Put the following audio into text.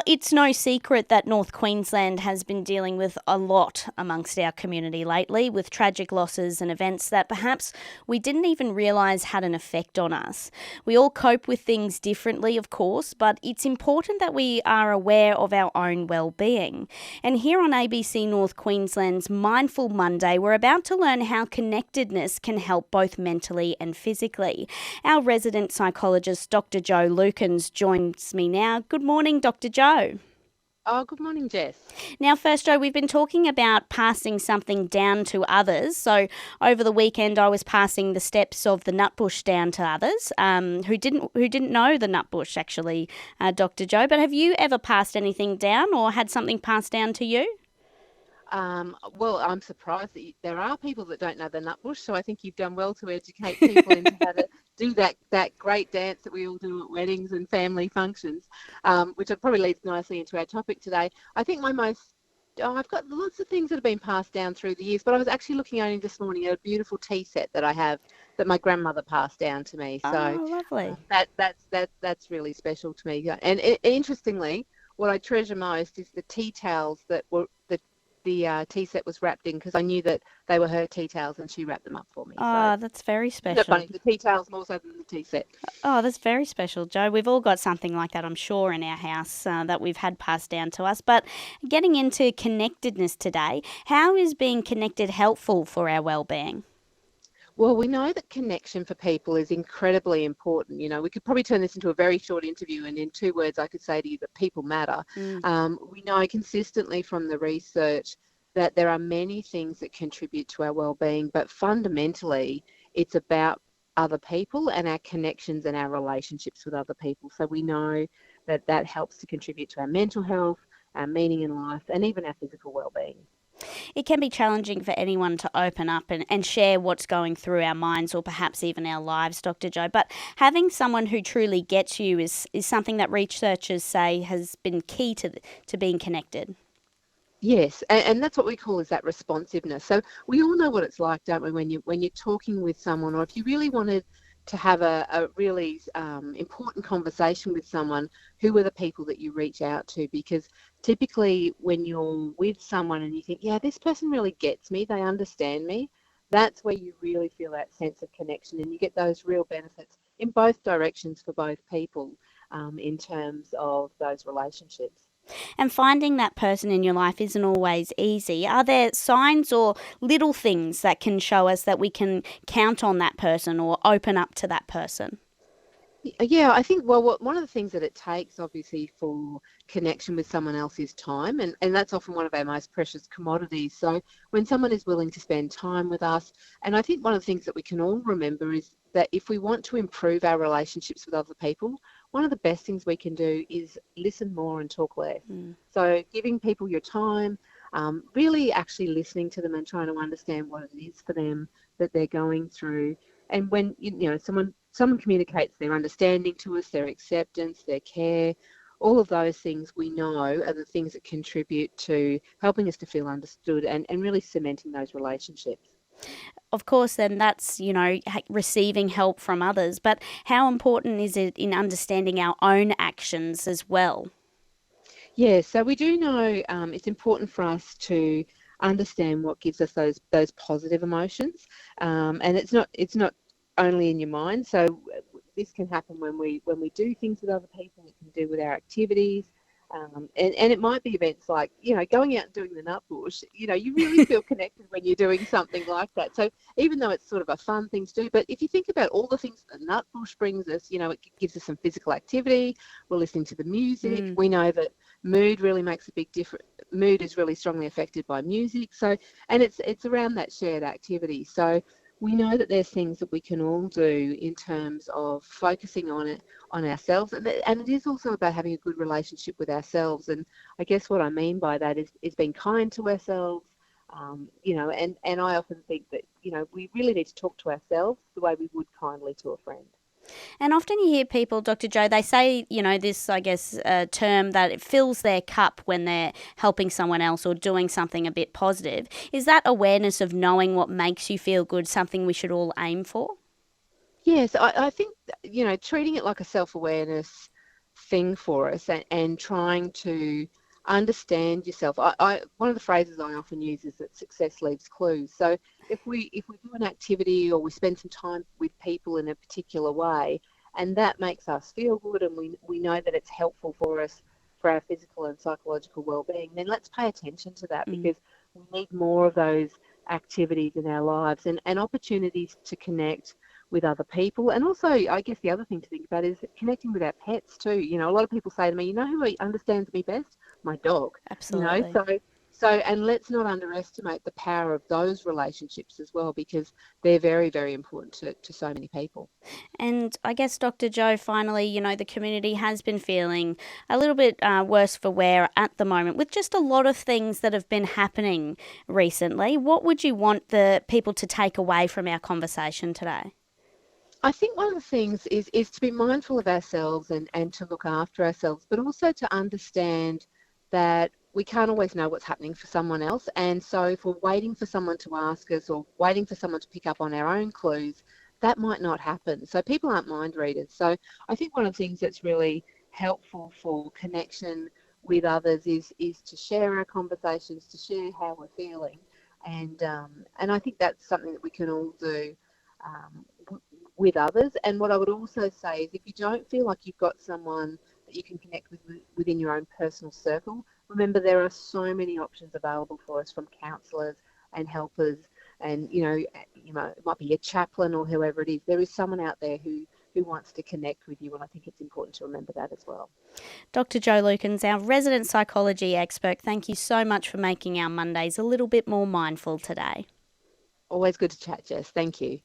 Now, it's no secret that North Queensland has been dealing with a lot amongst our community lately, with tragic losses and events that perhaps we didn't even realise had an effect on us. We all cope with things differently, of course, but it's important that we are aware of our own well-being. And here on ABC North Queensland's Mindful Monday, we're about to learn how connectedness can help both mentally and physically. Our resident psychologist, Dr. Jo Lukens, joins me now. Good morning, Dr. Jo. Oh, good morning, Jess. Now, first, Jo, we've been talking about passing something down to others. So, over the weekend, I was passing the steps of the nutbush down to others who didn't know the nutbush, actually, Dr. Jo. But have you ever passed anything down or had something passed down to you? Well, I'm surprised that there are people that don't know the nutbush, so I think you've done well to educate people into how to do that great dance that we all do at weddings and family functions, which probably leads nicely into our topic today. I think I've got lots of things that have been passed down through the years, but I was actually looking only this morning at a beautiful tea set that I have that my grandmother passed down to me. So Oh, lovely. that's really special to me. And interestingly, what I treasure most is the tea towels that were the tea set was wrapped in, because I knew that they were her tea towels and she wrapped them up for me. So Oh, that's very isn't it special. funny? The tea towels more so than the tea set. Oh, that's very special, Jo. We've all got something like that, I'm sure, in our house that we've had passed down to us. But getting into connectedness today, how is being connected helpful for our well-being? Well, we know that connection for people is incredibly important. You know, we could probably turn this into a very short interview, and in 2 words, I could say to you that people matter. Mm. We know consistently from the research that there are many things that contribute to our well-being, but fundamentally, it's about other people and our connections and our relationships with other people. So we know that that helps to contribute to our mental health, our meaning in life, and even our physical well-being. It can be challenging for anyone to open up and share what's going through our minds or perhaps even our lives, Dr. Jo. But having someone who truly gets you is something that researchers say has been key to being connected. Yes, and that's what we call is that responsiveness. So we all know what it's like, don't we, when you're talking with someone, or if you really wanted to have a really important conversation with someone, who are the people that you reach out to? Because typically when you're with someone and you think, yeah, this person really gets me, they understand me, that's where you really feel that sense of connection, and you get those real benefits in both directions for both people, in terms of those relationships. And finding that person in your life isn't always easy. Are there signs or little things that can show us that we can count on that person or open up to that person? Yeah, I think, well, one of the things that it takes, obviously, for connection with someone else is time, and that's often one of our most precious commodities. So when someone is willing to spend time with us, and I think one of the things that we can all remember is that if we want to improve our relationships with other people, one of the best things we can do is listen more and talk less. Mm. So giving people your time, really actually listening to them and trying to understand what it is for them that they're going through. And when someone communicates their understanding to us, their acceptance, their care, all of those things we know are the things that contribute to helping us to feel understood and really cementing those relationships. Of course, then that's, receiving help from others. But how important is it in understanding our own actions as well? Yeah, so we do know it's important for us to understand what gives us those positive emotions, and it's not only in your mind. So this can happen when we do things with other people. It can do with our activities, and it might be events like going out and doing the nut bush. You really feel connected when you're doing something like that. So even though it's sort of a fun thing to do, but if you think about all the things that the nut bush brings us, it gives us some physical activity. We're listening to the music. Mm. We know that mood really makes a big difference. Mood is really strongly affected by music. So, and it's around that shared activity. So we know that there's things that we can all do in terms of focusing on ourselves, and it is also about having a good relationship with ourselves. And I guess what I mean by that is being kind to ourselves. And I often think that we really need to talk to ourselves the way we would kindly to a friend. And often you hear people, Dr. Jo, they say, this, I guess, term that it fills their cup when they're helping someone else or doing something a bit positive. Is that awareness of knowing what makes you feel good something we should all aim for? Yes, I think treating it like a self-awareness thing for us, and trying to understand yourself. One of the phrases I often use is that success leaves clues. So if we do an activity or we spend some time with people in a particular way, and that makes us feel good, and we know that it's helpful for us for our physical and psychological well-being, then let's pay attention to that, Mm. because we need more of those activities in our lives, and opportunities to connect with other people. And also, I guess the other thing to think about is connecting with our pets too. You know, a lot of people say to me, you know who understands me best? My dog. You know, Absolutely. so and let's not underestimate the power of those relationships as well, because they're very, very important to so many people. And I guess, Dr. Joe, finally, the community has been feeling a little bit worse for wear at the moment with just a lot of things that have been happening recently. What would you want the people to take away from our conversation today? I think one of the things is to be mindful of ourselves, and to look after ourselves, but also to understand that we can't always know what's happening for someone else. And so if we're waiting for someone to ask us, or waiting for someone to pick up on our own clues, that might not happen. So people aren't mind readers. So I think one of the things that's really helpful for connection with others is to share our conversations, to share how we're feeling. And I think that's something that we can all do um, with others. And what I would also say is, if you don't feel like you've got someone that you can connect with within your own personal circle, remember there are so many options available for us, from counsellors and helpers, and it might be a chaplain or whoever it is. There is someone out there who wants to connect with you, and I think it's important to remember that as well. Dr. Joe Lukens, our resident psychology expert, thank you so much for making our Mondays a little bit more mindful today. Always good to chat, Jess. Thank you.